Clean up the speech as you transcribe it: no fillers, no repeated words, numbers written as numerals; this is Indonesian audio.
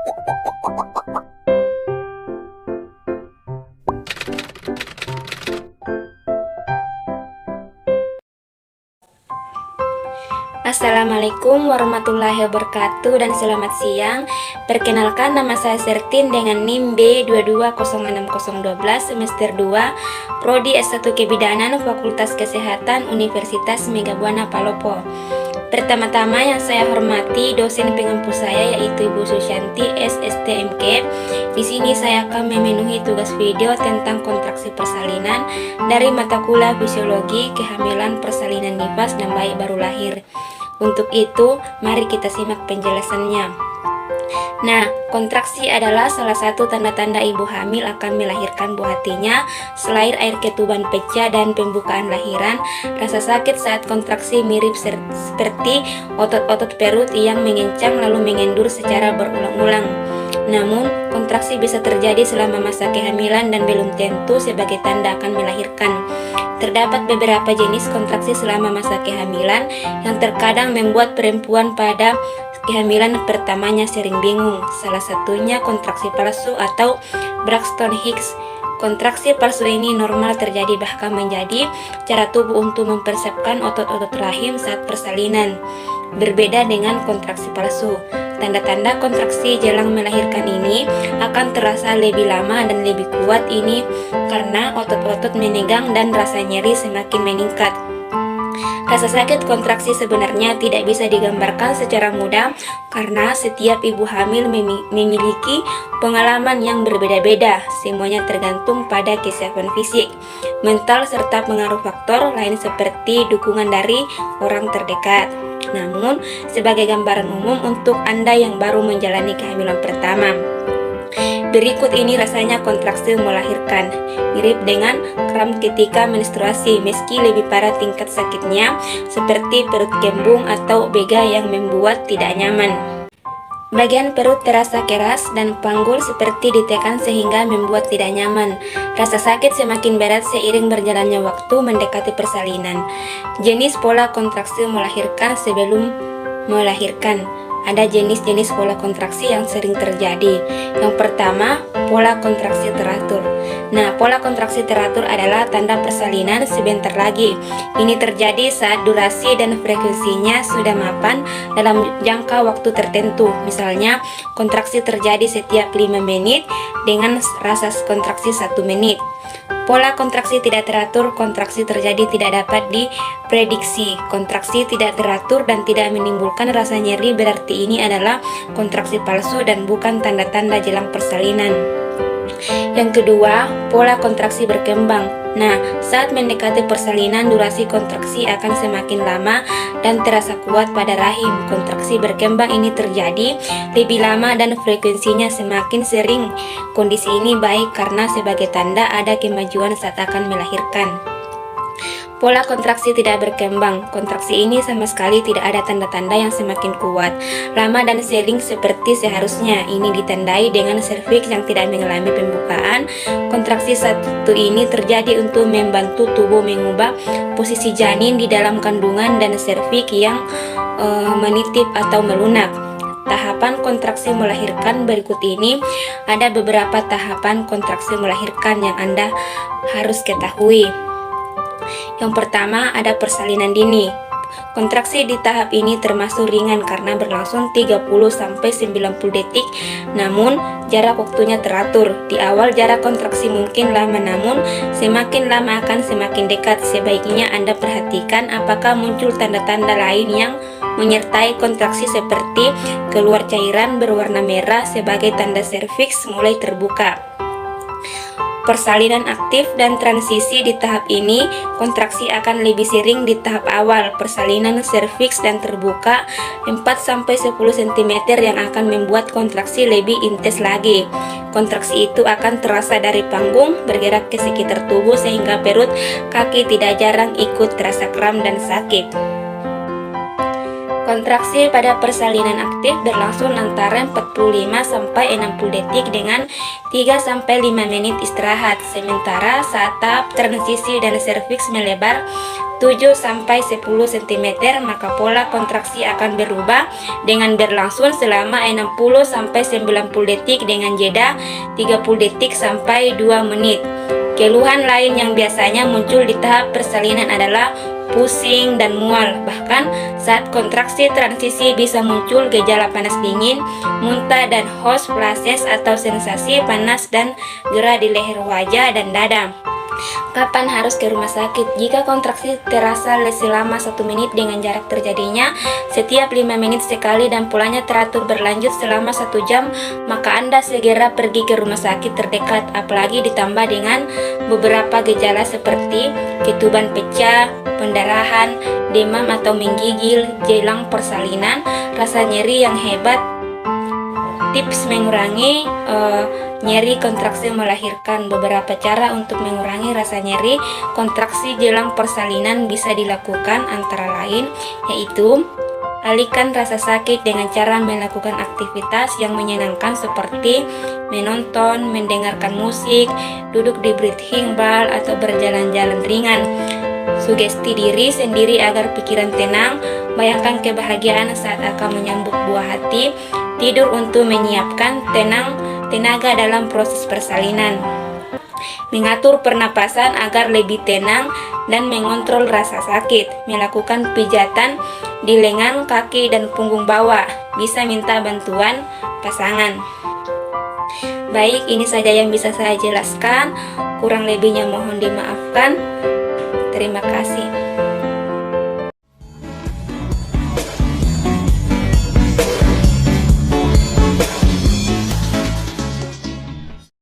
Assalamualaikum warahmatullahi wabarakatuh dan selamat siang. Perkenalkan, nama saya Sertin dengan NIM B2206012 semester 2 Prodi S1 Kebidanan Fakultas Kesehatan Universitas Megabuana Palopo. Pertama-tama yang saya hormati dosen pengampu saya yaitu Ibu Susianti SSTMK. Di sini saya akan memenuhi tugas video tentang kontraksi persalinan dari mata kuliah Fisiologi Kehamilan, Persalinan Nifas dan Bayi Baru Lahir. Untuk itu, mari kita simak penjelasannya. Nah, kontraksi adalah salah satu tanda-tanda ibu hamil akan melahirkan buah hatinya. Selain air ketuban pecah dan pembukaan lahiran, rasa sakit saat kontraksi mirip seperti otot-otot perut yang mengencang lalu mengendur secara berulang-ulang. Namun, kontraksi bisa terjadi selama masa kehamilan dan belum tentu sebagai tanda akan melahirkan. Terdapat beberapa jenis kontraksi selama masa kehamilan yang terkadang membuat perempuan pada kehamilan pertamanya sering bingung. Salah satunya kontraksi palsu atau Braxton Hicks. Kontraksi palsu ini normal terjadi bahkan menjadi cara tubuh untuk mempersiapkan otot-otot rahim saat persalinan. Berbeda dengan kontraksi palsu, tanda-tanda kontraksi jelang melahirkan ini akan terasa lebih lama dan lebih kuat ini karena otot-otot menegang dan rasa nyeri semakin meningkat. Rasa sakit kontraksi sebenarnya tidak bisa digambarkan secara mudah karena setiap ibu hamil memiliki pengalaman yang berbeda-beda. Semuanya tergantung pada kesiapan fisik, mental, serta pengaruh faktor lain seperti dukungan dari orang terdekat. Namun, sebagai gambaran umum untuk Anda yang baru menjalani kehamilan pertama, berikut ini rasanya kontraksi melahirkan. Mirip dengan kram ketika menstruasi, meski lebih parah tingkat sakitnya, seperti perut kembung atau bega yang membuat tidak nyaman. Bagian perut terasa keras dan panggul seperti ditekan sehingga membuat tidak nyaman. Rasa sakit semakin berat seiring berjalannya waktu mendekati persalinan. Jenis pola kontraksi melahirkan sebelum melahirkan. Ada jenis-jenis pola kontraksi yang sering terjadi. Yang pertama, pola kontraksi teratur. Nah, pola kontraksi teratur adalah tanda persalinan sebentar lagi. Ini terjadi saat durasi dan frekuensinya sudah mapan dalam jangka waktu tertentu. Misalnya, kontraksi terjadi setiap 5 menit dengan rasa kontraksi 1 menit. Pola kontraksi tidak teratur, kontraksi terjadi tidak dapat diprediksi. Kontraksi tidak teratur dan tidak menimbulkan rasa nyeri berarti ini adalah kontraksi palsu dan bukan tanda-tanda jelang persalinan. Yang kedua, pola kontraksi berkembang. Nah, saat mendekati persalinan, durasi kontraksi akan semakin lama dan terasa kuat pada rahim. Kontraksi berkembang ini terjadi lebih lama dan frekuensinya semakin sering. Kondisi ini baik karena sebagai tanda ada kemajuan saat akan melahirkan. Pola kontraksi tidak berkembang. Kontraksi ini sama sekali tidak ada tanda-tanda yang semakin kuat, lama dan sering seperti seharusnya. Ini ditandai dengan serviks yang tidak mengalami pembukaan. Kontraksi satu ini terjadi untuk membantu tubuh mengubah posisi janin di dalam kandungan dan serviks yang menitip atau melunak. Tahapan kontraksi melahirkan berikut ini. Ada beberapa tahapan kontraksi melahirkan yang Anda harus ketahui. Yang pertama, ada persalinan dini. Kontraksi di tahap ini termasuk ringan karena berlangsung 30-90 detik, namun jarak waktunya teratur. Di awal jarak kontraksi mungkin lama, namun semakin lama akan semakin dekat. Sebaiknya Anda perhatikan apakah muncul tanda-tanda lain yang menyertai kontraksi seperti keluar cairan berwarna merah sebagai tanda serviks mulai terbuka. Persalinan aktif dan transisi di tahap ini, kontraksi akan lebih sering di tahap awal. Persalinan serviks dan terbuka 4-10 cm yang akan membuat kontraksi lebih intens lagi. Kontraksi itu akan terasa dari panggung, bergerak ke sekitar tubuh sehingga perut, kaki tidak jarang ikut terasa kram dan sakit. Kontraksi pada persalinan aktif berlangsung antara 45 sampai 60 detik dengan 3 sampai 5 menit istirahat. Sementara saat tahap transisi dan serviks melebar 7 sampai 10 cm, maka pola kontraksi akan berubah dengan berlangsung selama 60 sampai 90 detik dengan jeda 30 detik sampai 2 menit. Keluhan lain yang biasanya muncul di tahap persalinan adalah pusing dan mual. Bahkan saat kontraksi transisi bisa muncul gejala panas dingin, muntah dan host flashes atau sensasi panas dan gerah di leher, wajah, dan dada. Kapan harus ke rumah sakit? Jika kontraksi terasa selama 1 menit dengan jarak terjadinya setiap 5 menit sekali dan polanya teratur berlanjut selama 1 jam, maka Anda segera pergi ke rumah sakit terdekat. Apalagi ditambah dengan beberapa gejala seperti ketuban pecah, pendarahan, demam atau menggigil jelang persalinan, rasa nyeri yang hebat. Tips mengurangi nyeri kontraksi melahirkan. Beberapa cara untuk mengurangi rasa nyeri kontraksi jelang persalinan bisa dilakukan, antara lain yaitu alihkan rasa sakit dengan cara melakukan aktivitas yang menyenangkan seperti menonton, mendengarkan musik, duduk di breathing ball atau berjalan-jalan ringan. Sugesti diri sendiri agar pikiran tenang. Bayangkan kebahagiaan saat akan menyambut buah hati. Tidur untuk menyiapkan tenaga dalam proses persalinan. Mengatur pernapasan agar lebih tenang dan mengontrol rasa sakit. Melakukan pijatan di lengan, kaki, dan punggung bawah. Bisa minta bantuan pasangan. Baik, ini saja yang bisa saya jelaskan. Kurang lebihnya mohon dimaafkan. Terima kasih.